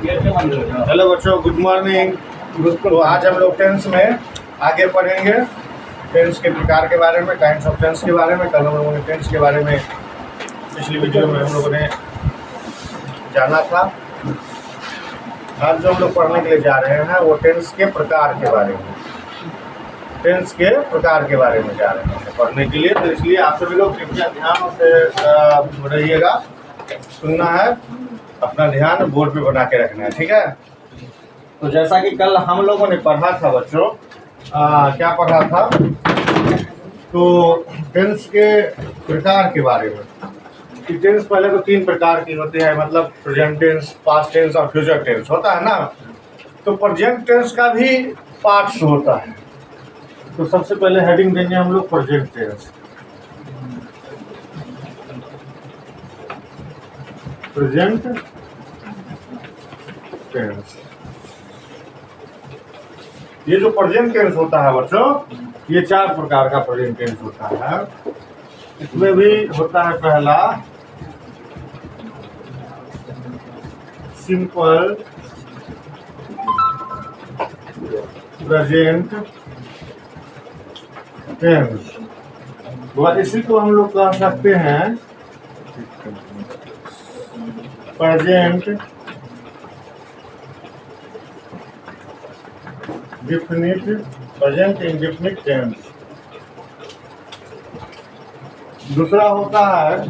Hello बच्चों, good morning. तो आज हम लोग टेंस में आगे पढ़ेंगे, टेंस के प्रकार के बारे में, टाइप्स ऑफ टेंस के बारे में। कल हम लोगों ने टेंस के बारे में पिछली वीडियो में हम लोगों ने जाना था। आज जो हम लोग पढ़ने के लिए जा रहे हैं वो टेंस के प्रकार के बारे में, टेंस के प्रकार के बारे में जा रहे हैं पढ़ने के लिए। तो इसलिए आप सभी लोग कृपया ध्यान से रहिएगा, सुनना है, अपना ध्यान बोर्ड पे बना के रखना है, ठीक है। तो जैसा कि कल हम लोगों ने पढ़ा था बच्चों, क्या पढ़ा था, तो टेंस के प्रकार के बारे में। कि टेंस पहले तो 3 प्रकार की होते हैं, मतलब प्रेजेंट टेंस, पास्ट टेंस और फ्यूचर टेंस होता है ना। तो प्रेजेंट टेंस का भी पार्ट्स होता है। तो सबसे पहले हेडिंग देंगे हम लोग प्रेजेंट टेंस। प्रेजेंट टेंस, ये जो प्रेजेंट टेंस होता है बच्चों, ये 4 प्रकार का प्रेजेंट टेंस होता है। इसमें भी होता है पहला सिंपल प्रेजेंट टेंस, इसी को हम लोग कह सकते हैं present definite, present indefinite tense. दूसरा होता है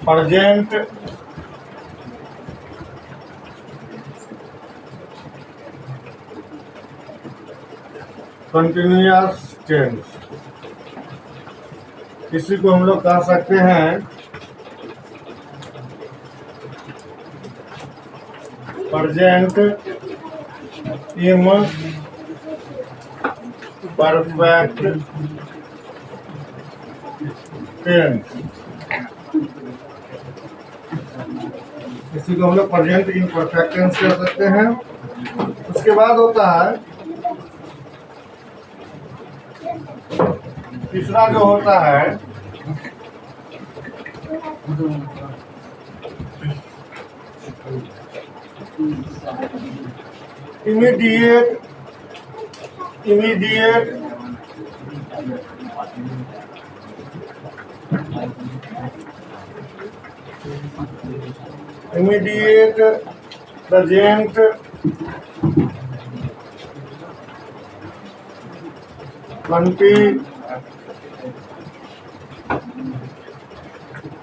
प्रेजेंट कंटिन्यूअस टेंस, इसी को हम लोग कह सकते हैं प्रेजेंट परफेक्ट टेंस, इसी को हम लोग प्रेजेंट इम्परफेक्ट टेंस कह सकते हैं। उसके बाद होता है तीसरा जो होता है इमीडिएट प्रेजेंट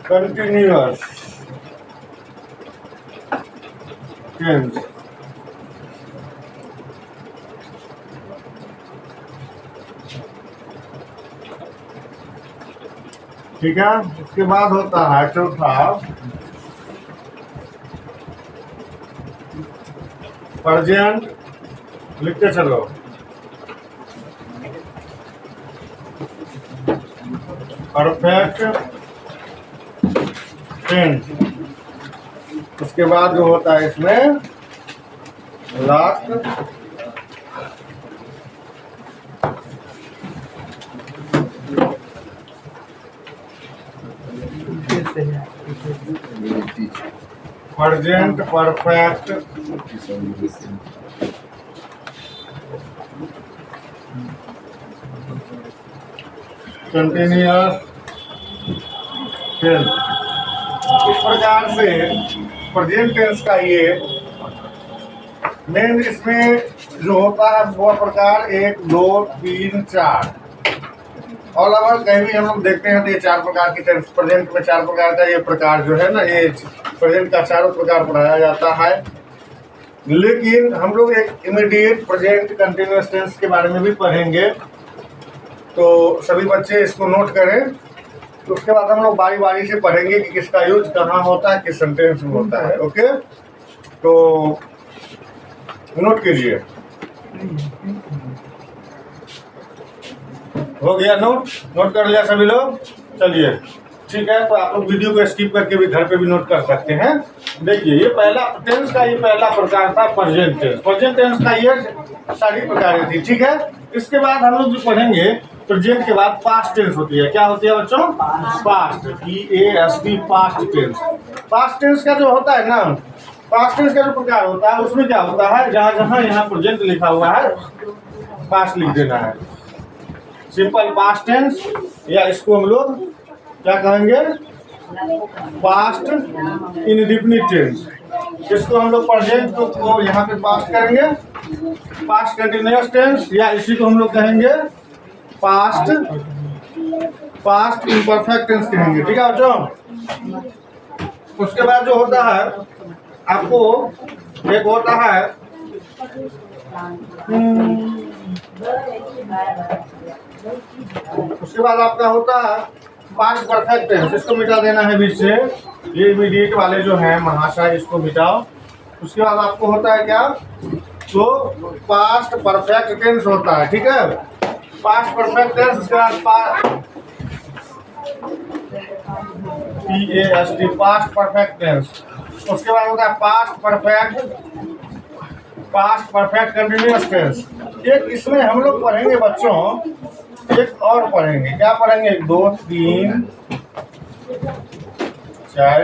कंटिन्यूअस टेंस। ठीक है। उसके बाद होता है चौथा प्रेजेंट, लिखते चलो, परफेक्ट टेंस। उसके बाद जो होता है इसमें last present perfect continuous tense. इस प्रकार से प्रेजेंट टेंस का ये मेन, इसमें जो होता है वो प्रकार 1 2 3 4 ऑल ओवर कहीं भी हम लोग देखते हैं तो ये 4 प्रकार की टेंस, प्रेजेंट में 4 प्रकार का ये प्रकार जो है ना, ये प्रेजेंट का 4 प्रकार पढ़ाया जाता है। लेकिन हम लोग एक इमीडिएट प्रेजेंट कंटिन्यूअस टेंस के बारे में भी पढ़ेंगे, तो सभी बच्चे इसको नोट करें। तो उसके बाद हम लोग बारी बारी से पढ़ेंगे कि किसका यूज कहाँ होता है, किस सेंटेंस में होता है। ओके, तो नोट कीजिए। हो गया नोट कर लिया सभी लोग? चलिए ठीक है। तो आप लोग वीडियो को स्किप करके भी घर पे भी नोट कर सकते हैं। देखिए, ये पहला टेंस का ये पहला प्रकार था प्रेजेंट टेंस। प्रेजेंट टेंस का ये सारी प्रकार थी, ठीक है। इसके बाद हम लोग जो पढ़ेंगे प्रेजेंट के बाद पास्ट टेंस होती है। क्या होती है बच्चों? Past, PAST, past tense. Past tense का जो होता है ना, पास्ट टेंस का जो प्रकार होता है उसमें क्या होता है, जहां जहां यहाँ प्रेजेंट लिखा हुआ है पास्ट लिख देना है। सिंपल पास्ट टेंस, या इसको हम लोग क्या कहेंगे, पास्ट इंडेफिनिट टेंस। इसको हम लोग प्रेजेंट को यहाँ पे पास्ट करेंगे, पास्ट कंटिन्यूअस टेंस, या इसी को हम लोग कहेंगे पास्ट इम्परफेक्ट टेंस कहेंगे। ठीक है बच्चों? उसके बाद जो होता है आपको एक होता है उसके बाद आपका होता है पास्ट परफेक्ट टेंस। इसको मिटा देना है बीच से, ये इमीडिएट वाले जो हैं महाशय इसको मिटाओ। उसके बाद आपको होता है क्या, तो पास्ट परफेक्ट टेंस होता है। ठीक है, पास्ट परफेक्ट टेंस। उसके बाद PAST, पास्ट परफेक्ट टेंस। उसके बाद होता है पास्ट परफेक्ट कंटिन्यूअस टेंस। एक इसमें हम लोग पढ़ेंगे बच्चों, एक और पढ़ेंगे। क्या पढ़ेंगे? 1 2 3 4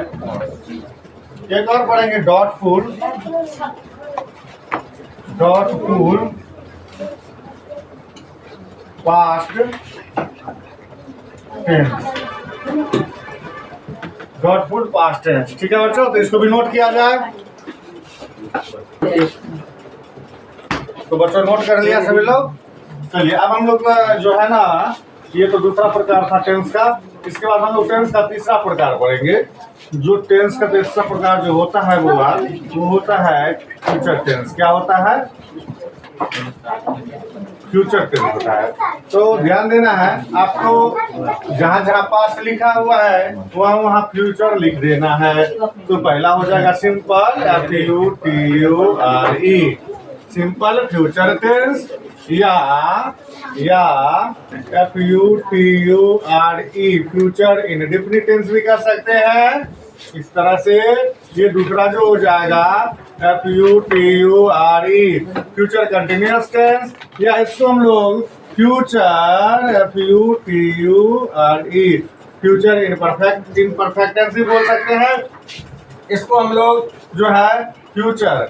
एक और पढ़ेंगे, doubtful past tense, doubtful past tense. ठीक है बच्चों, तो इसको भी नोट किया जाए। तो बच्चों नोट कर लिया सभी लोग? चलिए अब हम लोग जो है ना, ये तो दूसरा प्रकार था टेंस का। इसके बाद हम लोग टेंस का तीसरा प्रकार पढ़ेंगे। जो टेंस का तीसरा प्रकार जो होता है वो होता है फ्यूचर टेंस। क्या होता है? फ्यूचर टेंस होता है। तो ध्यान देना है आपको, जहाँ जहाँ पास्ट लिखा हुआ है वहाँ फ्यूचर लिख देना है। तो पहला हो जाएगा simple FUTURE, simple future tense, या FUTURE, फ्यूचर इंडेफिनिट टेंस भी कर सकते हैं इस तरह से। ये दूसरा जो हो जाएगा FUTURE, फ्यूचर कंटिन्यूअस टेंस, या इसको हम लोग future FUTURE, future imperfect tense भी बोल सकते हैं। इसको हम लोग जो है फ्यूचर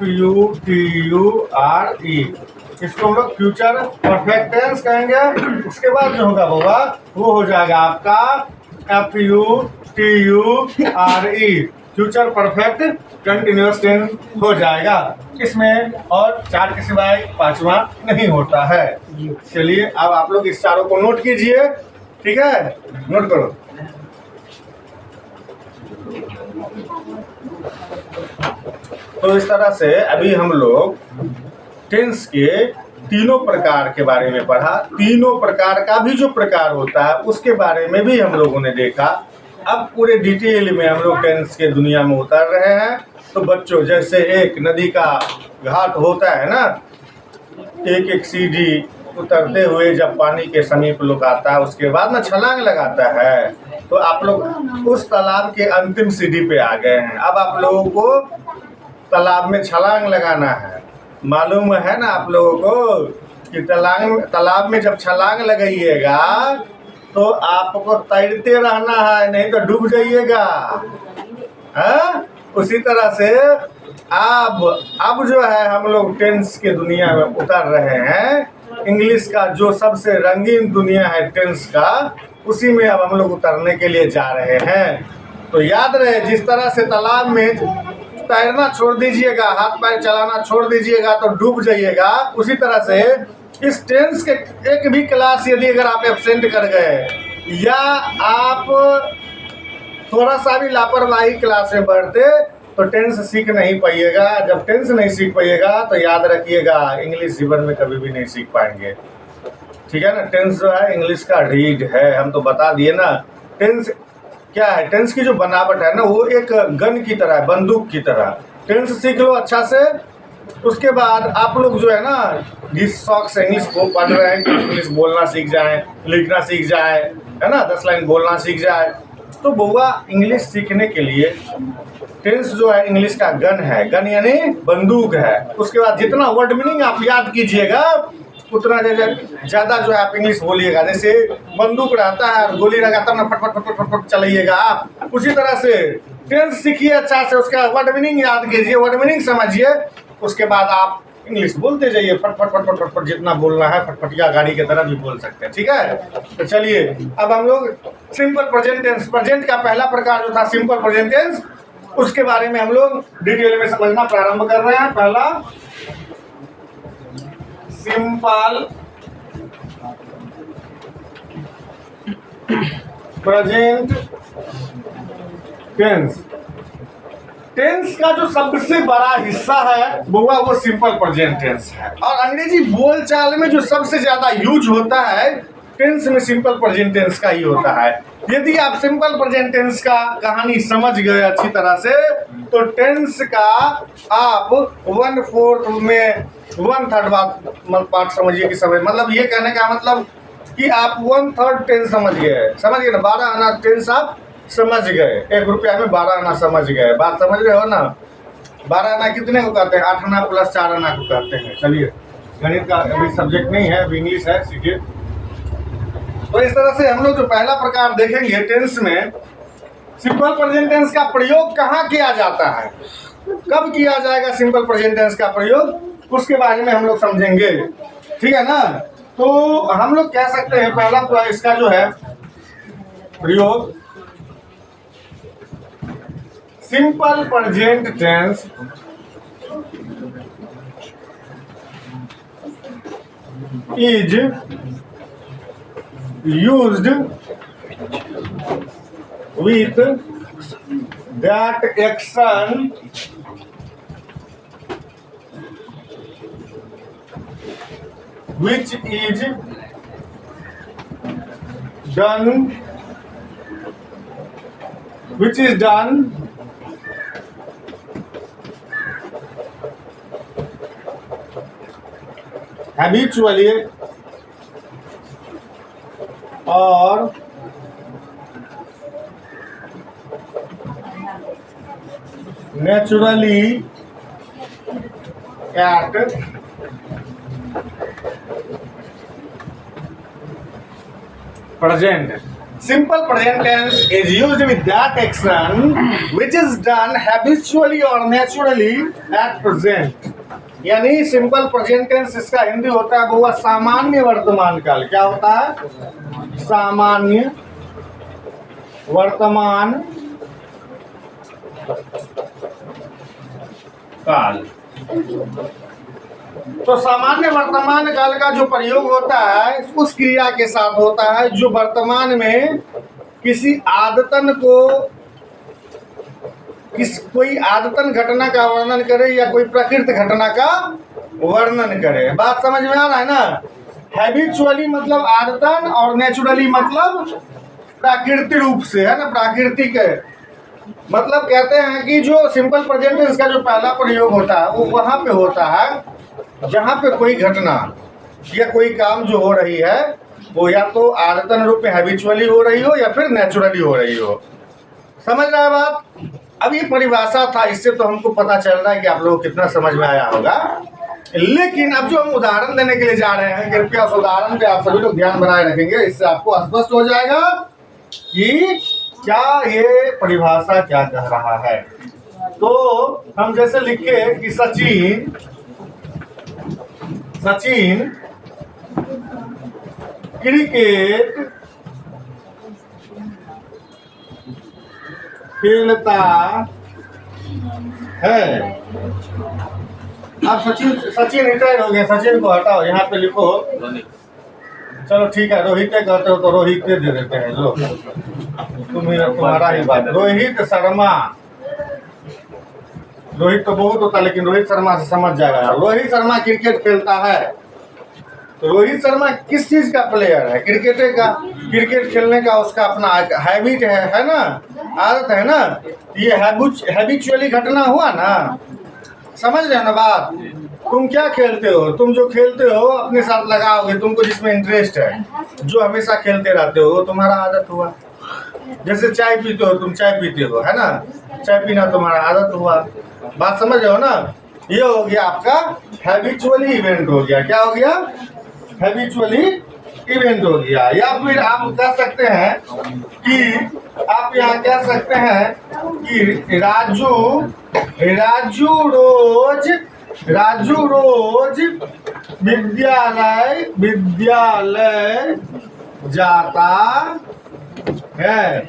FUTURE, इसको हम लोग फ्यूचर परफेक्ट टेंस कहेंगे। उसके बाद जो होगा वो हो जाएगा आपका FUTURE, future perfect continuous tense हो जाएगा। इसमें और 4 के सिवाय 5वां नहीं होता है। चलिए अब आप लोग इस चारों को नोट कीजिए। ठीक है, नोट करो। तो इस तरह से अभी हम लोग टेंस के तीनों प्रकार के बारे में पढ़ा। तीनों प्रकार का भी जो प्रकार होता है उसके बारे में भी हम लोगों ने देखा। अब पूरे डिटेल में हम लोग टेंस के दुनिया में उतर रहे हैं। तो बच्चों, जैसे एक नदी का घाट होता है ना, एक सीढ़ी उतरते हुए जब पानी के समीप लोग आता है उसके बाद ना छलांग लगाता है। तो आप लोग उस तालाब के अंतिम सीढ़ी पे आ गए हैं। अब आप लोगों को तालाब में छलांग लगाना है। मालूम है ना आप लोगों को कि तालाब में जब छलांग लगाइएगा तो आपको तैरते रहना है, नहीं तो डूब जाइएगा। उसी तरह से अब जो है हम लोग टेंस के दुनिया में उतर रहे हैं। इंग्लिश का जो सबसे रंगीन दुनिया है टेंस का, उसी में अब हम लोग उतरने के लिए जा रहे हैं। तो याद रहे, जिस तरह से तालाब में तैरना छोड़ दीजिएगा, हाथ पैर चलाना छोड़ दीजिएगा तो डूब जाइएगा, उसी तरह से इस टेंस के एक भी क्लास यदि अगर आप एब्सेंट कर गए या आप थोड़ा सा भी लापरवाही क्लास में बढ़ते तो टेंस सीख नहीं पाइएगा। जब टेंस नहीं सीख पाइएगा तो याद रखिएगा इंग्लिश जीवन में कभी भी नहीं सीख पाएंगे। ठीक है ना? टेंस जो है इंग्लिश का रीड है, हम तो बता दिए ना। टेंस क्या है? टेंस की जो बनावट है ना, वो एक गन की तरह है, बंदूक की तरह। टेंस सीख लो अच्छा से, उसके बाद आप लोग जो है ना जिस शौक से इंग्लिश को पढ़ रहे हैं कि इंग्लिश बोलना सीख जाए, लिखना सीख जाए, है ना, 10 लाइन बोलना सीख जाए, तो बउआ इंग्लिश सीखने के लिए टेंस जो है इंग्लिश का गन है। गन यानी बंदूक है। उसके बाद जितना वर्ड मीनिंग आप याद कीजिएगा उतना ज़्यादा जो है आप इंग्लिश बोलिएगा। जैसे बंदूक रहता है और गोली लगाता ना, फट फट फट फट फट चलाइएगा आप। उसी तरह से टेंस सीखिए अच्छा से, उसका वर्ड मीनिंग याद कीजिए, वर्ड मीनिंग समझिए, उसके बाद आप इंग्लिश बोलते जाइए, फट फट फट फट फट फट जितना बोलना है, फटफटिया गाड़ी की तरह भी बोल सकते हैं। ठीक है, तो चलिए अब हम लोग सिंपल प्रेजेंट टेंस, प्रेजेंट का पहला प्रकार जो था सिंपल प्रेजेंट टेंस, उसके बारे में हम लोग डिटेल में समझना प्रारंभ कर रहे हैं। पहला सिंपल प्रेजेंट टेंस। टेंस का जो सबसे बड़ा हिस्सा है वो सिंपल प्रेजेंट टेंस है, और अंग्रेजी बोलचाल में जो सबसे ज्यादा यूज होता है टेंस में सिंपल प्रेजेंट टेंस का ही होता है। यदि आप सिंपल प्रेजेंट टेंस का कहानी समझ गए अच्छी तरह से, तो टेंस का आप 1/4 में 1/3 पार्ट समझिए कि समझ, मतलब ये कहने का मतलब कि आप 1/3 टेंस समझ गए ना, 12 आना टेंस आप समझ गए, 1 रुपया में 12 आना समझ गए। बात समझ रहे हो ना? 12 आना कितने को कहते हैं? 8 आना प्लस 4 आना को कहते हैं। चलिए, गणित का अभी सब्जेक्ट नहीं है, अभी इंग्लिश है, सीखिए। तो इस तरह से हम लोग जो पहला प्रकार देखेंगे टेंस में, सिंपल प्रेजेंट टेंस का प्रयोग कहाँ किया जाता है, कब किया जाएगा सिंपल प्रेजेंट टेंस का प्रयोग, उसके बारे में हम लोग समझेंगे। ठीक है ना? तो हम लोग कह सकते हैं पहला इसका जो है प्रयोग, simple present tense is used with that action which is done habitually or naturally at present. Simple present tense is used with that action which is done habitually or naturally at present. यानी simple present tense इसका हिंदी होता है वो सामान्य वर्तमान काल। क्या होता है? सामान्य वर्तमान काल। तो सामान्य वर्तमान काल का जो प्रयोग होता है उस क्रिया के साथ होता है जो वर्तमान में किसी आदतन को कोई आदतन घटना का वर्णन करे या कोई प्रकृति घटना का वर्णन करे। बात समझ में आ रहा है ना? हैबिचुअली मतलब आदतन और नेचुरली मतलब प्राकृतिक रूप से, है ना, प्राकृतिक है। मतलब कहते हैं कि जो सिंपल प्रेजेंट टेंस का जो पहला प्रयोग होता है वो वहां पे होता है जहां पे कोई घटना या कोई काम जो हो रही है वो या तो आदतन रूप में हैबिचुअली हो रही हो या फिर नेचुरली हो रही हो। समझ रहा है बात? अब ये परिभाषा था, इससे तो हमको पता चल रहा है कि आप लोगों को कितना समझ में आया होगा। लेकिन अब जो हम उदाहरण देने के लिए जा रहे हैं, कृपया उस उदाहरण पे आप सभी लोग ध्यान बनाए रखेंगे, इससे आपको स्पष्ट हो जाएगा कि क्या ये परिभाषा क्या कह रहा है। तो हम जैसे लिखे कि सचिन क्रिकेट खेलता है। अब सचिन रिटायर हो गया, सचिन को हटाओ, यहाँ पे लिखो, चलो ठीक है, रोहित कहते हो तो रोहित दे देते हैं। लो तुम्हारा ही बात। रोहित शर्मा, रोहित तो बहुत होता है लेकिन रोहित शर्मा से समझ जाएगा। रोहित शर्मा क्रिकेट खेलता है। तो रोहित शर्मा किस चीज का प्लेयर है? क्रिकेट का। क्रिकेट खेलने का उसका अपना हैबिट है ना, आदत है ना। ये हैबिचुअली घटना हुआ ना, समझ रहे हो ना बात? तुम क्या खेलते हो? तुम जो खेलते हो अपने साथ लगाओगे, तुमको जिसमें इंटरेस्ट है, जो हमेशा खेलते रहते हो, वो तुम्हारा आदत हुआ। जैसे चाय पीते हो, तुम चाय पीते हो, है ना, चाय पीना तुम्हारा आदत हुआ। बात समझ रहे हो ना? ये हो गया आपका हैबिचुअली इवेंट हो गया। क्या हो गया? हैबिचुअली इवेंट हो गया। या फिर आप कह सकते हैं कि आप यहाँ कह सकते हैं कि राजू रोज विद्यालय जाता है।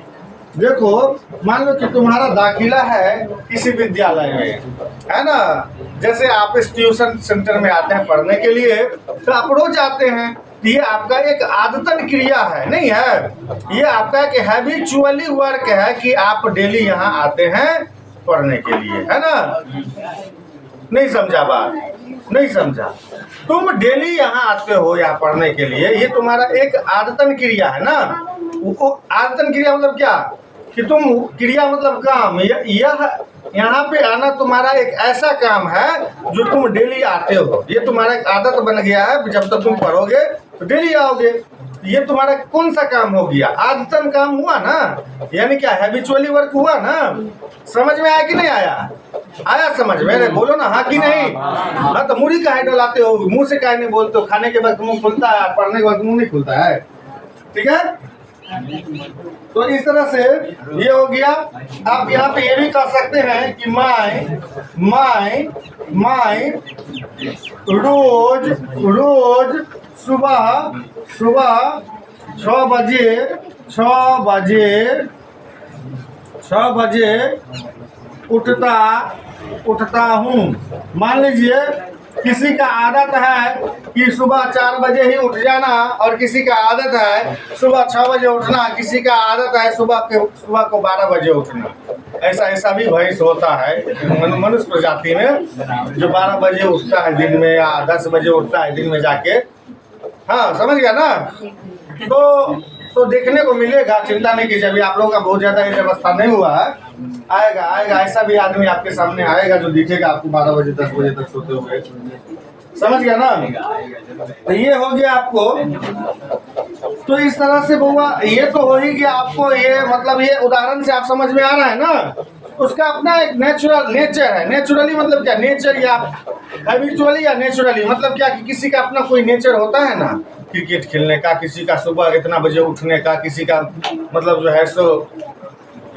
देखो, मान लो कि तुम्हारा दाखिला है किसी विद्यालय में, है ना। जैसे आप इस ट्यूशन सेंटर में आते हैं पढ़ने के लिए, तो आप रोज आते हैं। ये आपका एक आदतन क्रिया है, नहीं है? ये आपका एक हैबिचुअली वर्क है कि आप डेली यहाँ आते हैं पढ़ने के लिए, है ना। नहीं समझा बात? नहीं समझा? तुम डेली यहाँ आते हो यहाँ पढ़ने के लिए, ये तुम्हारा एक आदतन क्रिया है ना। वो आदतन क्रिया मतलब क्या कि तुम, क्रिया मतलब काम, यह यहाँ पे आना तुम्हारा एक ऐसा काम है जो तुम डेली आते हो। ये तुम्हारा एक आदत बन गया है, जब तक तुम पढ़ोगे तो डेली आओगे। ये तुम्हारा कौन सा काम हो गया? आदतन काम हुआ ना, यानी क्या हैबिचुअली वर्क हुआ ना। समझ में आया कि नहीं आया? आया समझ में? बोलो ना हाँ कि नहीं। हाँ, तो मुड़ी काहे डलाते हो, मुंह से काहे नहीं बोलते हो? खाने के वक्त मुंह खुलता है, पढ़ने के वक्त मुंह नहीं खुलता है, ठीक है। तो इस तरह से ये हो गया। आप यहाँ पे ये भी कह सकते हैं कि माई रोज सुबह 6 बजे उठता हूँ। मान लीजिए किसी का आदत है कि सुबह 4 बजे ही उठ जाना, और किसी का आदत है सुबह 6 बजे उठना, किसी का आदत है सुबह को 12 बजे उठना। ऐसा भी भैंस होता है मनुष्य प्रजाति में, जो 12 बजे उठता है दिन में, या 10 बजे उठता है दिन में जाके। हाँ, समझ गया ना। तो देखने को मिलेगा, चिंता नहीं कीजिए। अभी आप लोगों का बहुत ज्यादा ये व्यवस्था नहीं हुआ है, आएगा। ऐसा भी आदमी आपके सामने आएगा जो दिखेगा आपको 12 बजे 10 बजे तक सोते हुए। समझ गया ना। तो ये हो गया आपको। तो इस तरह से बउआ ये तो हो ही गया आपको। ये मतलब ये उदाहरण से आप समझ में आ रहा है ना। उसका अपना एक नेचर है। नेचुरली मतलब क्या? नेचर या हैबिचुअली या नेचुरली मतलब क्या कि किसी का अपना कोई नेचर होता है ना, क्रिकेट खेलने का, किसी का सुबह इतना बजे उठने का, किसी का मतलब जो है सो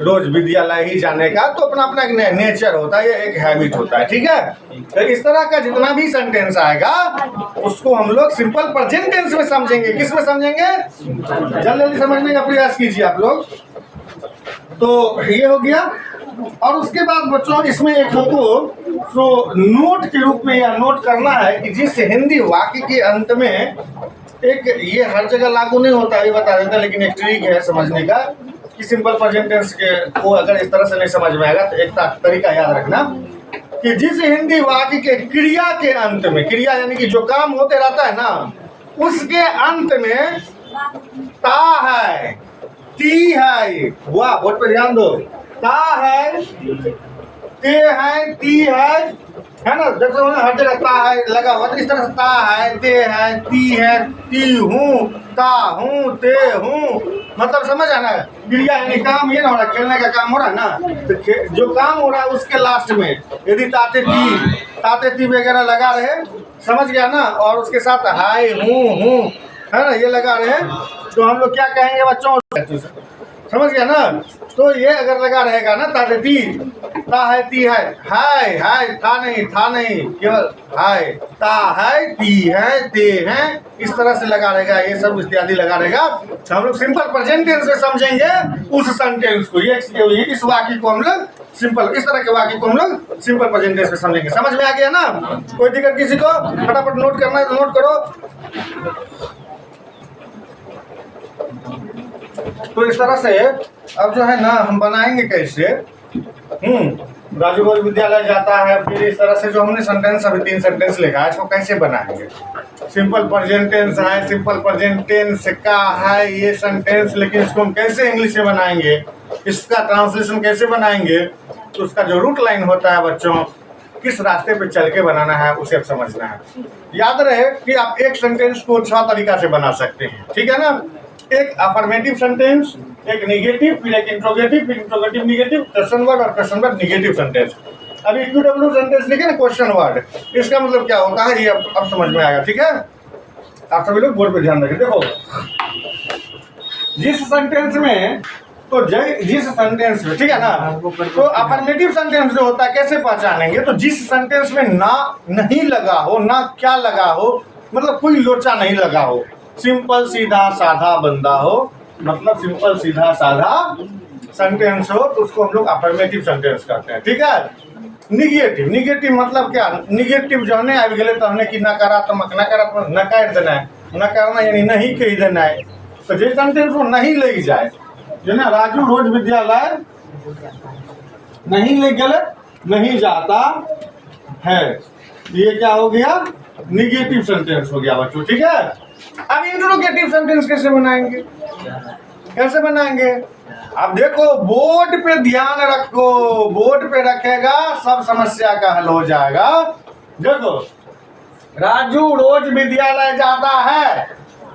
रोज विद्यालय ही जाने का। तो अपना अपना एक नेचर होता है, ये एक हैबिट होता है, ठीक है। तो इस तरह का जितना भी सेंटेंस आएगा उसको हम लोग सिंपल प्रेजेंट टेंस में समझेंगे। किस में समझेंगे? जल्दी समझने का प्रयास कीजिए आप लोग। तो ये हो गया। और उसके बाद बच्चों इसमें एक हमको नोट के रूप में यह नोट करना है कि जिस हिंदी वाक्य के अंत में एक, ये हर जगह लागू नहीं होता है, ये बता देता, लेकिन एक ट्रिक है समझने का कि सिंपल प्रेजेंट टेंस को अगर इस तरह से नहीं समझ में आएगा तो एक तरीका याद रखना कि जिस हिंदी वाक्य के क्रिया के अंत में, क्रिया यानी कि जो काम होते रहता है ना, उसके अंत में ता है, ती है, वाह बोर्ड पे ध्यान दो, ता है, ते है, ती है ना। देखो हर जगह ता है लगा हुआ, तो इस तरह से ता है, ते है, ती हूँ, ता हूँ, ते हूँ, मतलब समझ आना। क्रिया यानी काम ये ना हो रहा, खेलने का काम हो रहा है ना, तो जो काम हो रहा है उसके लास्ट में यदि ताते ती वगैरह लगा रहे, समझ गया ना, और उसके साथ हाय हूँ है ना, ये लगा रहे, तो हम लोग क्या कहेंगे बच्चों? समझ गया ना। तो ये अगर लगा रहेगा ना, ताते ती, ता है, ती है, हाय था नहीं, केवल हाय, ता है, ती है, ते है, इस तरह से लगा रहेगा, ये सब इत्यादि लगा रहेगा। तो हम लोग सिंपल प्रेजेंट टेंस में समझेंगे उस सेंटेंस को। ये इस वाक्य को हम लोग सिंपल, इस तरह के वाक्य को हम लोग सिंपल प्रेजेंट टेंस में समझेंगे। समझ में आ गया ना? कोई दिक्कत किसी को? फटाफट नोट करना है तो नोट करो। तो इस तरह से अब जो है ना हम बनाएंगे कैसे। राजू रोज विद्यालय जाता है, फिर इस तरह से जो हमने सेंटेंस अभी 3 सेंटेंस लिखा है, इसको कैसे बनाएंगे? सिंपल प्रेजेंट टेंस है, सिंपल प्रेजेंट टेंस का है ये सेंटेंस, लेकिन इसको हम कैसे इंग्लिश में बनाएंगे, इसका ट्रांसलेशन कैसे बनाएंगे, तो उसका जो रूट लाइन होता है बच्चों, किस रास्ते पे चल के बनाना है उसे अब समझना है। याद रहे कि आप एक सेंटेंस को 6 तरीका से बना सकते हैं, ठीक है ना। एक अफर्मेटिव सेंटेंस, एक नेगेटिव, फिर एक इंट्रोगेटिव, फिर इंट्रोगेटिव नेगेटिव, क्वेश्चन वर्ड और क्वेश्चन वर्ड नेगेटिव सेंटेंस। अभी इक्विडब्ल्यू सेंटेंस लिखे ना, क्वेश्चन वर्ड, इसका मतलब क्या होता है ये अब समझ में आएगा, ठीक है। आप सभी लोग बोर्ड पे ध्यान रखें। देखो जिस सेंटेंस में तो जिस सेंटेंस में, ठीक है ना, तो अफर्मेटिव सेंटेंस जो होता है कैसे पहचानेंगे? तो जिस सेंटेंस में ना नहीं लगा हो, ना क्या लगा हो, मतलब कोई लोचा नहीं लगा हो, सिंपल सीधा साधा बंदा हो, मतलब सिंपल सीधा साधा सेंटेंस हो, तो उसको हम लोग अफर्मेटिव सेंटेंस कहते हैं। ठीक है। निगेटिव मतलब क्या? निगेटिव जो है आबि गए तो हमने कि नकारात्मक नकार देना है, नकारना यानी नहीं कह देना है। तो जिस सेंटेंस को नहीं ले जाए, जो ना राजू रोज विद्यालय नहीं ले गए, नहीं जाता है, ये क्या हो गया? निगेटिव सेंटेंस हो गया बच्चों। ठीक है। अब इंट्रोगेटिव सेंटेंस कैसे बनाएंगे? कैसे बनाएंगे? अब देखो बोर्ड पे ध्यान रखो, बोर्ड पे रखेगा सब समस्या का हल हो जाएगा। देखो राजू रोज विद्यालय जाता है,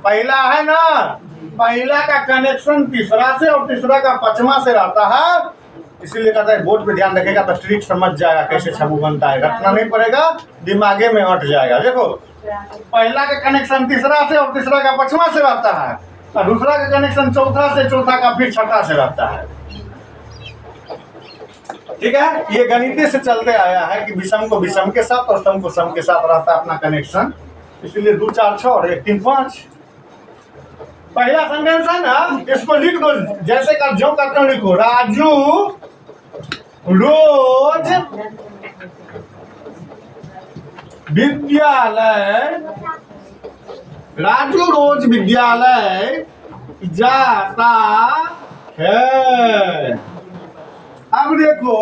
पहला है ना, पहला का कनेक्शन तीसरा से और तीसरा का पांचवा से रहता है, इसीलिए कहता है बोर्ड पे ध्यान रखेगा तो ट्रिक समझ जाएगा कैसे छबू बनता है, रटना नहीं पड़ेगा, दिमागे में हट जाएगा। देखो पहला का कनेक्शन तीसरा से और तीसरा का पांचवा से रहता है, और दूसरा का कनेक्शन चौथा से, चौथा का फिर छठा से रहता है। ठीक है। ये गणित से चलते आया है कि विषम को विषम के साथ और सम को सम के साथ रहता है अपना कनेक्शन, इसलिए 2 4 6 और 1 3 5। पहला सेंटेंस है ना, इसको लिख दो जैसे का जो करते हो लिखो, राजू रोज विद्यालय, राजू रोज विद्यालय जाता है। अब देखो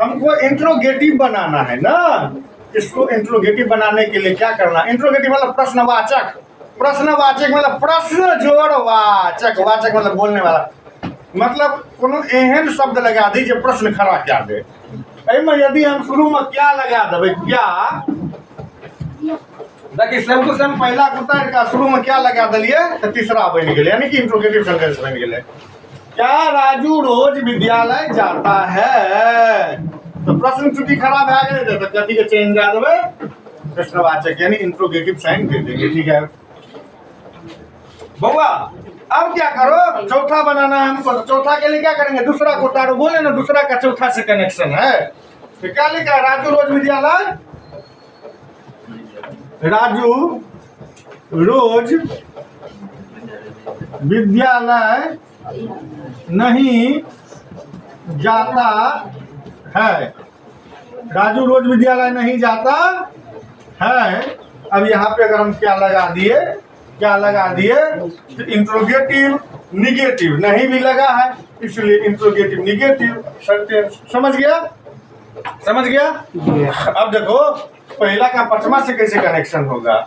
हमको इंट्रोगेटिव बनाना है ना, इसको इंट्रोगेटिव बनाने के लिए क्या करना? इंट्रोगेटिव मतलब प्रश्नवाचक, प्रश्नवाचक मतलब प्रश्न जोड़ वाचक, वाचक मतलब बोलने वाला, मतलब कोनो एहन शब्द लगा दी जो प्रश्न खड़ा क्या दे। एहिमे यदि हम शुरू में क्या लगा देवे, क्या देखिए सेम टू सेम पहला कुत्ता का शुरू में क्या लगा दिलिए तो तीसरा बन गया, यानी कि इंट्रोगेटिव सेंटेंस बन गया। क्या राजू रोज विद्यालय जाता है? तो प्रश्न चूंकि खराब आ गए तो कथी के चेंज कर देवे, प्रश्नवाचक यानी इंट्रोगेटिव साइन दे देंगे। ठीक है बउआ। अब क्या करो, चौथा बनाना है हमको, तो चौथा के लिए क्या करेंगे? दूसरा को उतारो, बोले ना दूसरा का चौथा से कनेक्शन है, तो क्या लिखा है? राजू रोज विद्यालय, राजू रोज विद्यालय नहीं जाता है, राजू रोज विद्यालय नहीं जाता है। अब यहाँ पे अगर हम क्या लगा दिए, क्या लगा दिए, तो इंट्रोगेटिव निगेटिव नहीं भी लगा है, इसलिए इंट्रोगेटिव निगेटिव सेंटेंस। समझ गया? समझ गया? अब देखो पहला का पांचवा से कैसे कनेक्शन होगा।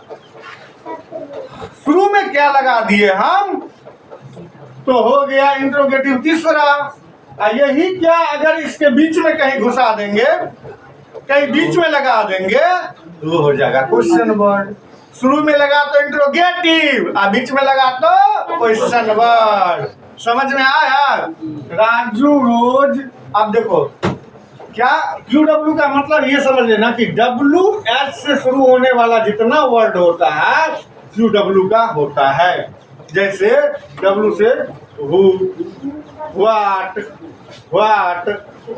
शुरू में क्या लगा दिए हम, तो हो गया इंट्रोगेटिव तीसरा। यही क्या अगर इसके बीच में कहीं घुसा देंगे, कहीं बीच में लगा देंगे, तो हो जाएगा क्वेश्चन वर्ड। शुरू में लगा तो इंट्रोगेटिव, और बीच में लगा तो क्वेश्चन वर्ड। समझ में आया? राजू रोज, अब देखो क्या QW का मतलब ये समझ लेना कि WH से शुरू होने वाला जितना वर्ड होता है QW का होता है। जैसे W से who, what,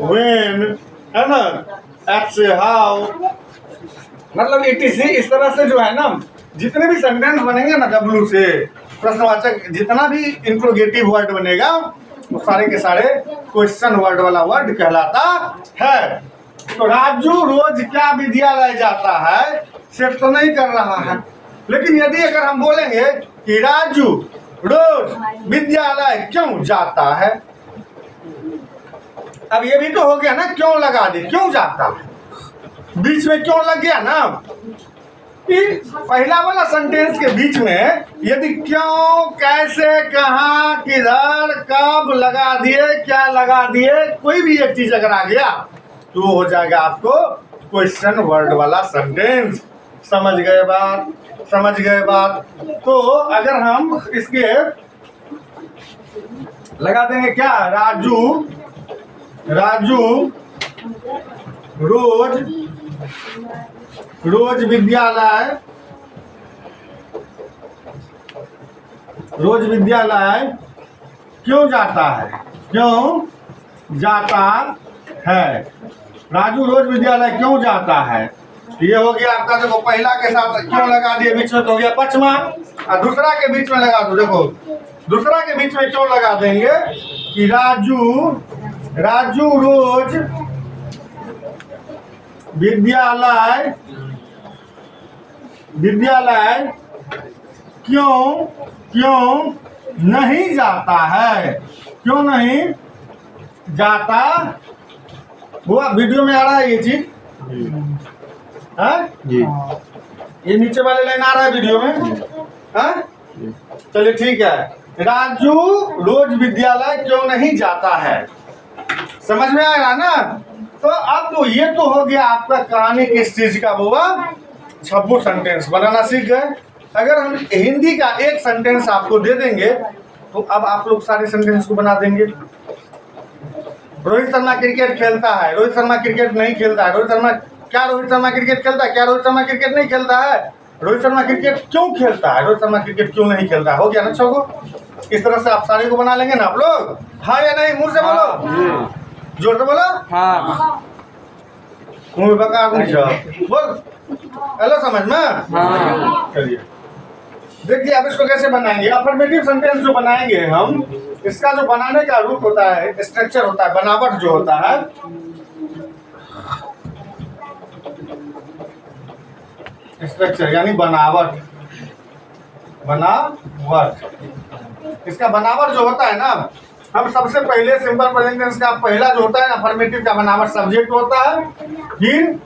when, है ना, H से how, मतलब ETC। इस तरह से जो है ना जितने भी सेंटेंस बनेंगे ना W से, प्रश्नवाचक जितना भी इंट्रोगेटिव वर्ड बनेगा वो सारे के सारे क्वेश्चन वर्ड वाला वर्ड कहलाता है। तो राजू रोज क्या विद्यालय जाता है, सेट तो नहीं कर रहा है, लेकिन यदि अगर हम बोलेंगे कि राजू रोज विद्यालय क्यों जाता है, अब ये भी तो हो गया ना, क्यों लगा दे, क्यों जाता है, बीच में क्यों लग गया ना। पहला वाला सेंटेंस के बीच में यदि क्यों, कैसे, कहाँ, किधर, कब लगा दिए, क्या लगा दिए, कोई भी एक चीज अगर आ गया तो हो जाएगा आपको क्वेश्चन वर्ड वाला सेंटेंस। समझ गए बात? समझ गए बात? तो अगर हम इसके लगा देंगे क्या, राजू रोज विद्यालय रोज विद्यालय क्यों जाता है? क्यों जाता है? राजू रोज विद्यालय क्यों जाता है? ये हो गया आपका, देखो पहला के साथ क्यों लगा दिए बीच में तो हो गया पचमा, और दूसरा के बीच में लगा दो। देखो दूसरा के बीच में क्यों लगा देंगे कि राजू रोज विद्यालय क्यों नहीं जाता है? क्यों नहीं जाता? वो वीडियो में आ रहा है ये चीज जी, ये नीचे वाले लाइन आ रहा है वीडियो में। चलिए ठीक है, राजू रोज विद्यालय क्यों नहीं जाता है, समझ में आ रहा ना? तो अब तो ये तो हो गया आपका कहानी किस चीज का हुआ, छब्बू सेंटेंस बनाना सीख गए। अगर हम हिंदी का एक सेंटेंस आपको दे देंगे तो अब आप लोग सारे सेंटेंस को बना देंगे। रोहित शर्मा क्रिकेट खेलता है, रोहित शर्मा क्रिकेट नहीं खेलता है, रोहित शर्मा क्रिकेट खेलता है, क्या रोहित शर्मा क्रिकेट नहीं खेलता है, रोहित शर्मा क्रिकेट क्यों खेलता है, रोहित शर्मा क्रिकेट क्यों नहीं खेलता है। हो गया ना छो? इस तरह से आप सारे को बना लेंगे ना आप लोग। हाँ या नहीं? मुंह से बोलो, जोर से बोलो। हाँ, मुंह में बकार नहीं जाओ, बोल। हेलो, समझ में? चलिए देखिए अब इसको कैसे बनाएंगे। अफर्मेटिव सेंटेंस जो बनाएंगे हम, इसका जो बनाने का रूप होता है, स्ट्रक्चर होता है, बनावट जो होता है, स्ट्रक्चर यानी बनावट। इसका बनावट जो होता है ना, हम सबसे पहले सिंपल प्रेजेंट टेंस का पहला जो होता है ना, अफर्मेटिव का बनावट सब्जेक्ट होता है, फिर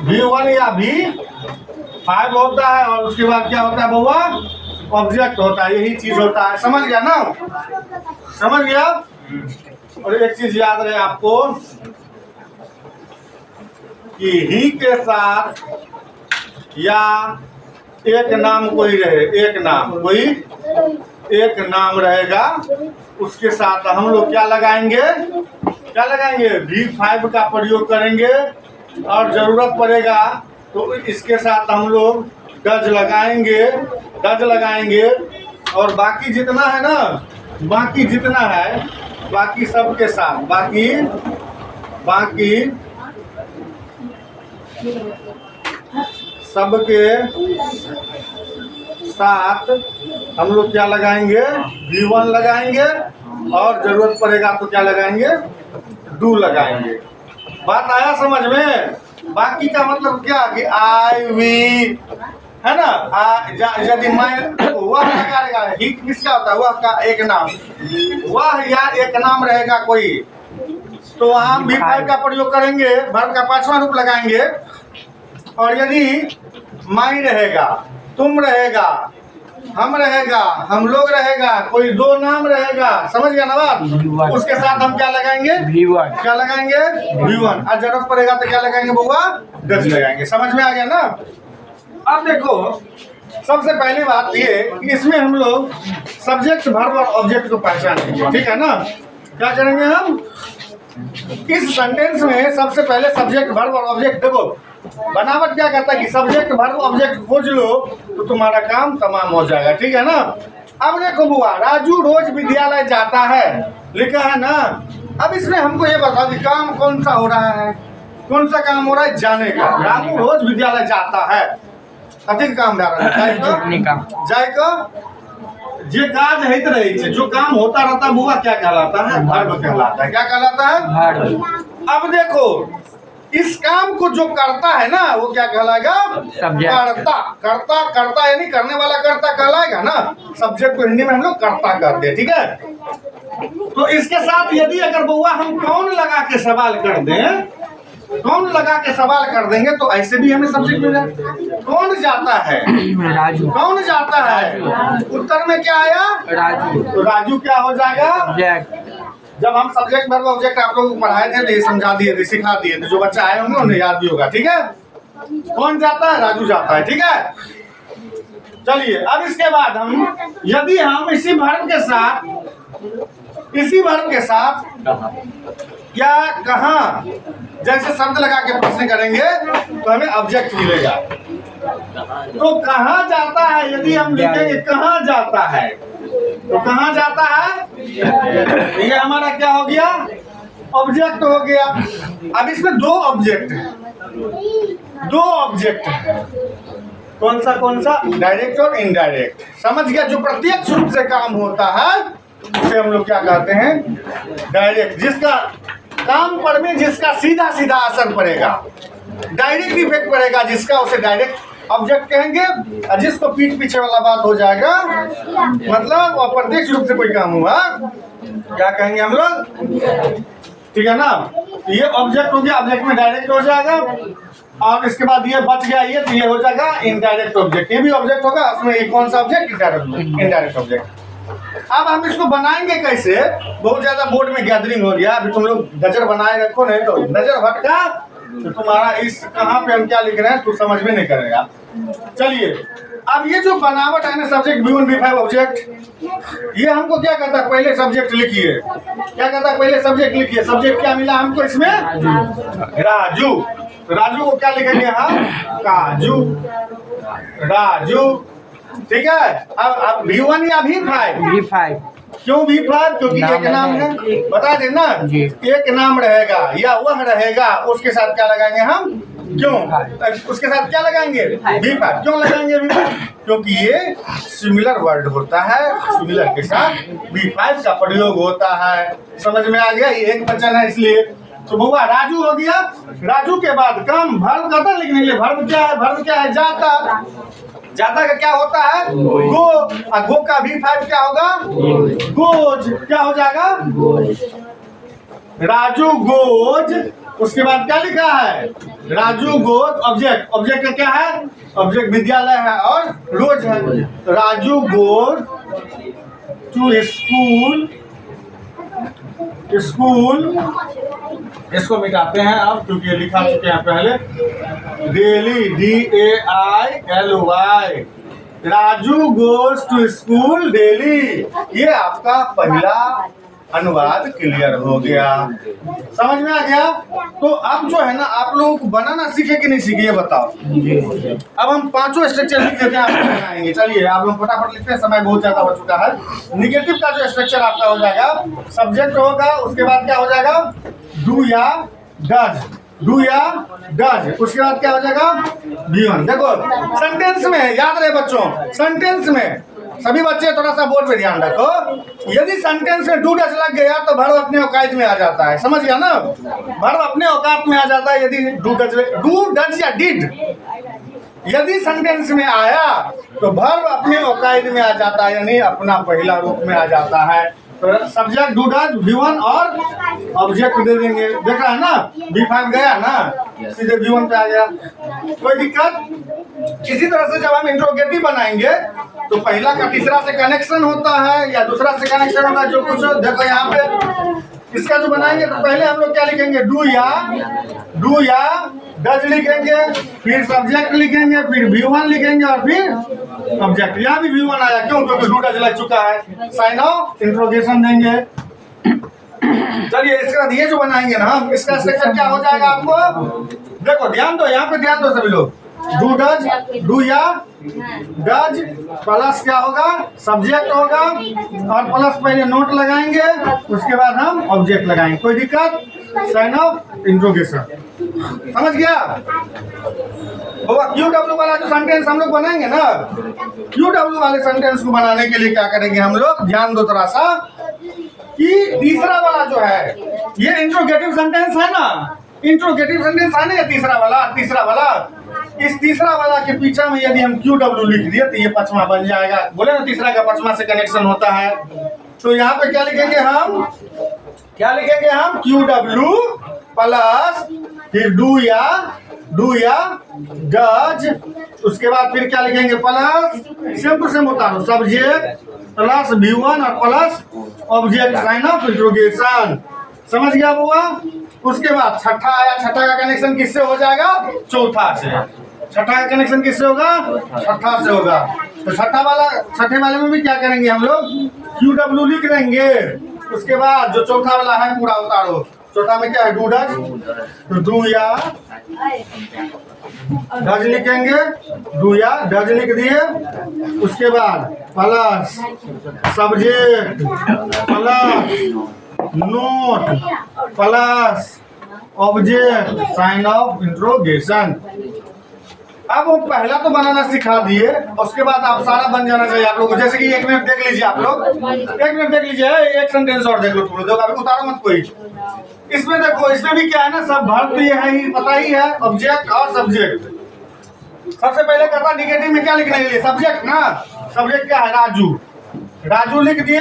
V1 या V5 होता है, और उसके बाद क्या होता है बउआ? ऑब्जेक्ट होता है। यही चीज होता है, समझ गया ना? समझ गया? और एक चीज याद रहे आपको कि ही के साथ या एक नाम कोई रहे, एक नाम रहेगा, उसके साथ हम लोग क्या लगाएंगे? V5 का प्रयोग करेंगे, और जरूरत पड़ेगा तो इसके साथ हम लोग डज लगाएंगे, और बाकी जितना है ना, बाकी सबके साथ, बाकी सबके साथ हम लोग क्या लगाएंगे? V1 लगाएंगे, और जरूरत पड़ेगा तो क्या लगाएंगे? डू लगाएंगे। बात आया समझ में? बाकी का मतलब क्या कि आई वी है ना, यदि मैं वह लगाएगा, ही किसका होता है? वह का एक नाम, वह या एक नाम रहेगा कोई, तो वहाँ V5 का प्रयोग करेंगे, वर्ब का पांचवा रूप लगाएंगे। और यदि माई रहेगा, तुम रहेगा, हम रहेगा, हम लोग रहेगा, कोई दो नाम रहेगा, समझ गया ना बात? उसके साथ हम क्या लगाएंगे? V1। क्या लगाएंगे? V1। और जरूरत पड़ेगा तो क्या लगाएंगे बुआ? डज लगाएंगे। समझ में आ गया ना? अब देखो सबसे पहली बात ये कि इसमें हम लोग सब्जेक्ट, वर्ब और ऑब्जेक्ट को पहचानेंगे, ठीक है ना? क्या करेंगे हम इस सेंटेंस में? सबसे पहले सब्जेक्ट, वर्ब और ऑब्जेक्ट। देखो बनावट क्या कहता है कि सब्जेक्ट, वर्ब, ऑब्जेक्ट खोज लो तो तुम्हारा काम तमाम हो जाएगा, ठीक है ना? अब देखो बुआ, राजू रोज विद्यालय जाता है, लिखा है ना। अब इसमें हमको ये बताओ कि काम कौन सा हो रहा है? कौन सा काम हो रहा है? जाने का। राजू रोज विद्यालय जाता है, अधिक काम जाएगा। जे काज हित रही है, जो काम होता रहता है बुआ क्या कहलाता है? वर्ब कहलाता है। क्या कहलाता है? अब देखो इस काम को जो करता है ना, वो क्या कहलाएगा? करता यानी करने वाला कर्ता कहलाएगा ना। सब्जेक्ट को हिंदी में हम लोग कर्ता कहते हैं, ठीक है? तो इसके साथ यदि अगर बउआ हम कौन लगा के सवाल कर देंगे तो ऐसे भी हमें सब्जेक्ट मिल जाए। कौन जाता है? राजू। कौन जाता है? उत्तर में क्या आया? राजू। तो राजू क्या हो जाएगा? जब हम सब्जेक्ट, वर्ब, ऑब्जेक्ट आप लोगों को पढ़ाए थे तो ये समझा दिए थे, सिखा दिए थे। जो बच्चा आए होंगे उन्हें याद भी होगा, ठीक है? कौन जाता है? राजू जाता है, ठीक है? चलिए अब इसके बाद हम यदि हम इसी वर्ब के साथ क्या, कहाँ जैसे शब्द लगा के प्रश्न करेंगे तो हमें ऑब्जेक्ट मिलेगा। तो कहाँ जाता है, यदि हम लिखेंगे कहाँ जाता है तो कहाँ जाता है? ये हमारा क्या हो गया? ऑब्जेक्ट हो गया। अब इसमें दो ऑब्जेक्ट है, दो ऑब्जेक्ट है। कौन सा? डायरेक्ट और इनडायरेक्ट। समझ गया? जो प्रत्यक्ष रूप से काम होता है उसे हम लोग क्या कहते हैं? डायरेक्ट। जिसका काम पर में जिसका सीधा सीधा असर पड़ेगा, डायरेक्ट इफेक्ट पड़ेगा जिसका, उसे डायरेक्ट ऑब्जेक्ट कहेंगे। और जिसको पीठ पीछे वाला बात हो जाएगा, मतलब अप्रत्यक्ष रूप से कोई काम हुआ, क्या कहेंगे हम लोग? ठीक है ना? ये ऑब्जेक्ट हो गया, ऑब्जेक्ट में डायरेक्ट हो जाएगा। और इसके बाद ये बच गया, ये तो ये हो जाएगा इनडायरेक्ट ऑब्जेक्ट। ये भी ऑब्जेक्ट होगा, उसमें ये कौन सा ऑब्जेक्ट? Indirect object. अब हम इसको बनाएंगे कैसे? बहुत ज्यादा बोर्ड में गैदरिंग हो गया, अभी तुम लोग नजर बनाए रखो, नहीं तो नजर भटका तो तुम्हारा इस कहाँ पे हम क्या लिख रहे हैं तू समझ में नहीं करेगा। चलिए, अब ये जो बनावट है ना, सब्जेक्ट V1 V5 ऑब्जेक्ट, ये हमको क्या कहता है? पहले सब्जेक्ट लिखिए। क्या कहता है? पहले सब्जेक्ट लिखिए। सब्जेक्ट क्या मिला हमको इसमें? राजू। राजू को क्या लिखेंगे हम? काजू। राजू। ठीक है। अब V1 या V5? V5। क्यों V5? क्योंकि एक नाम है, बता देना। एक नाम रहेगा या वह रहेगा, उसके साथ क्या लगाएंगे हम? क्यों? उसके साथ क्या लगाएंगे? V5। क्यों लगाएंगे V5? क्योंकि ये सिमिलर वर्ड होता है, सिमिलर के साथ V5 का प्रयोग होता है। समझ में आ गया? ये एक वचन है इसलिए। तो बुआ राजू हो गया। राजू के बाद क्रम वर्ब का लिखने के लिए वर्ब क्या है? वर्ब क्या है? जाता। जाता का क्या होता है? गो। और गो का V5 क्या होगा? गोज। क्या हो जाएगा? राजू गोज। उसके बाद क्या लिखा है? Raju goes object. ऑब्जेक्ट का क्या है? ऑब्जेक्ट विद्यालय है और रोज है। तो Raju goes to school. School इसको मिटाते हैं अब, क्योंकि लिखा चुके हैं पहले। Daily, DAILY। Raju goes to school daily. ये आपका पहला अनुवाद क्लियर हो गया। समझ में आ गया? तो अब जो है ना, आप लोग बनाना सीखे कि नहीं सीखे ये बताओ। अब हम पांचों स्ट्रक्चर लिख देते हैं, आप बनाएंगे। चलिए, आप लोग फटाफट लिखते हैं, समय बहुत ज्यादा हो चुका है। निगेटिव का जो स्ट्रक्चर आपका हो जाएगा, सब्जेक्ट होगा, उसके बाद क्या हो जाएगा? डू या डज। डू या डज। उसके बाद क्या हो जाएगा? V1। देखो सेंटेंस में याद रहे बच्चों, सेंटेंस में सभी बच्चे थोड़ा सा बोर्ड पे ध्यान रखो। यदि सेंटेंस में डू डज लग गया तो वर्ब अपने औकात में आ जाता है। समझ गया ना? वर्ब अपने औकात में आ जाता है यदि डू डज या डिड यदि सेंटेंस में आया तो वर्ब अपने औकात में आ जाता है, यानी अपना पहला रूप में आ जाता है। तो सब्जेक्ट डू डज V1 और ऑब्जेक्ट दे देंगे। देख रहा है ना? V5 गया ना, सीधे V1 पे आ गया। कोई दिक्कत? इसी तरह से जब हम इंट्रोगेटिव बनाएंगे तो पहला का तीसरा से कनेक्शन होता है या दूसरा से कनेक्शन होता है, जो कुछ देखो यहाँ पे इसका जो बनाएंगे तो पहले हम लोग क्या लिखेंगे? डू या डज लिखेंगे, फिर सब्जेक्ट लिखेंगे, फिर V1 लिखेंगे और फिर ऑब्जेक्ट। यहाँ भी V1 आया, क्यों? क्योंकि डू डज लग चुका है। साइन ऑफ इंट्रोगेशन देंगे। चलिए, इसके बाद ये जो बनाएंगे ना हम, इसका स्ट्रक्चर क्या हो जाएगा आपको? देखो ध्यान दो, यहाँ पे ध्यान दो सभी लोग। डू डज, डू या डज प्लस क्या होगा? सब्जेक्ट होगा और प्लस पहले नोट लगाएंगे, उसके बाद हम ऑब्जेक्ट लगाएंगे। कोई दिक्कत? Sign of interrogation. समझ गया? QW वाला जो सेंटेंस हम लोग बनाएंगे ना, QW वाले सेंटेंस को बनाने के लिए क्या करेंगे हम लोग? ध्यान दो थोड़ा सा कि तीसरा वाला जो है ये इंट्रोगेटिव सेंटेंस है ना, इंट्रोगेटिव सेंटेंस है ना ये तीसरा वाला। इस तीसरा वाला के पीछे में यदि हम QW लिख दिए तो ये पचमा बन जाएगा। बोले ना तीसरा का पचमा से कनेक्शन होता है। तो यहाँ पे क्या लिखेंगे हम? QW प्लस फिर डू या डज। उसके बाद फिर क्या लिखेंगे? प्लस सेम टू सेम उतारो, सब्जेक्ट प्लस V1 और plus object, sign of interrogation. समझ गया बुआ? उसके बाद छठा आया। छठा का कनेक्शन किससे हो जाएगा? चौथा से। छठा का कनेक्शन किससे होगा? छठा से होगा। तो छठे वाले में भी क्या करेंगे हम लोग? QW लिख देंगे। उसके बाद जो चौथा वाला है पूरा उतारो। छोटा में क्या है, डू डज, तो डू या डज लिखेंगे, डू या डज लिख दिए। उसके बाद plus subject plus not plus object sign of interrogation. अब वो पहला तो बनाना सिखा दिए, उसके बाद आप सारा बन जाना चाहिए आप लोगों को। जैसे कि एक मिनट देख लीजिए आप लोग, एक मिनट देख लीजिए, एक सेंटेंस और देख लो, थोड़ा देखो, अभी उतारो मत कोई। इसमें देखो, इसमें भी क्या है ना, सब वर्ब तो ये है ही, पता ही है, ऑब्जेक्ट और सब्जेक्ट। सबसे पहले करता निगेटिव में क्या लिखने के लिए, सब्जेक्ट ना, सब्जेक्ट क्या है, राजू, राजू लिख दिए।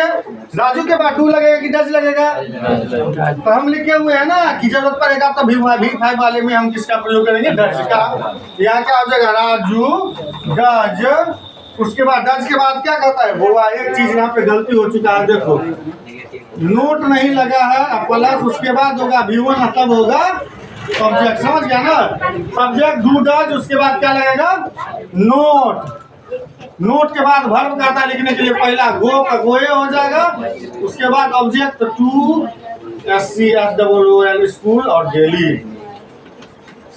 राजू के बाद डू लगेगा कि डज लगेगा, तो हम लिखे हुए हैं ना कि जरूरत पड़ेगा तो V5 वाले में हम किसका प्रयोग करेंगे, डज का। यहाँ क्या हो जाएगा, राजू डज। उसके बाद डज के बाद क्या करता है वो, एक चीज यहाँ पे गलती हो चुका है, देखो नोट नहीं लगा है, प्लस उसके बाद होगा V1, मतलब होगा सब्जेक्ट, समझ गया ना, सब्जेक्ट डू डज, उसके बाद क्या लगेगा, नोट। नोट के बाद वर्ब करता लिखने के लिए, पहला गो का गोए हो जाएगा, उसके बाद ऑब्जेक्ट टू SCHOOL, स्कूल और डेली।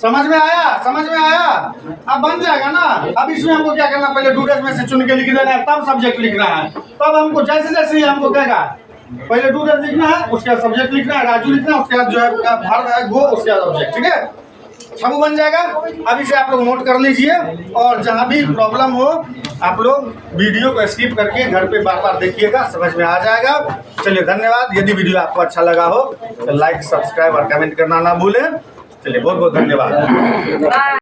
समझ में आया, समझ में आया, अब बन जाएगा ना। अब इसमें हमको क्या करना, पहले डू डज में से चुन के लिख देना है, तब सब्जेक्ट लिखना है। तब हमको जैसे जैसे ही हमको कहेगा पहले डू डज लिखना है, उसके बाद सब्जेक्ट लिखना है, राजू लिखना है, उसके बाद जो है वर्ब है गो, उसके बाद ऑब्जेक्ट, ठीक है, सब बन जाएगा। अब इसे आप लोग नोट कर लीजिए, और जहाँ भी प्रॉब्लम हो आप लोग वीडियो को स्किप करके घर पे बार बार देखिएगा, समझ में आ जाएगा। चलिए धन्यवाद। यदि वीडियो आपको अच्छा लगा हो तो लाइक, सब्सक्राइब और कमेंट करना ना भूलें। चलिए बहुत बहुत धन्यवाद।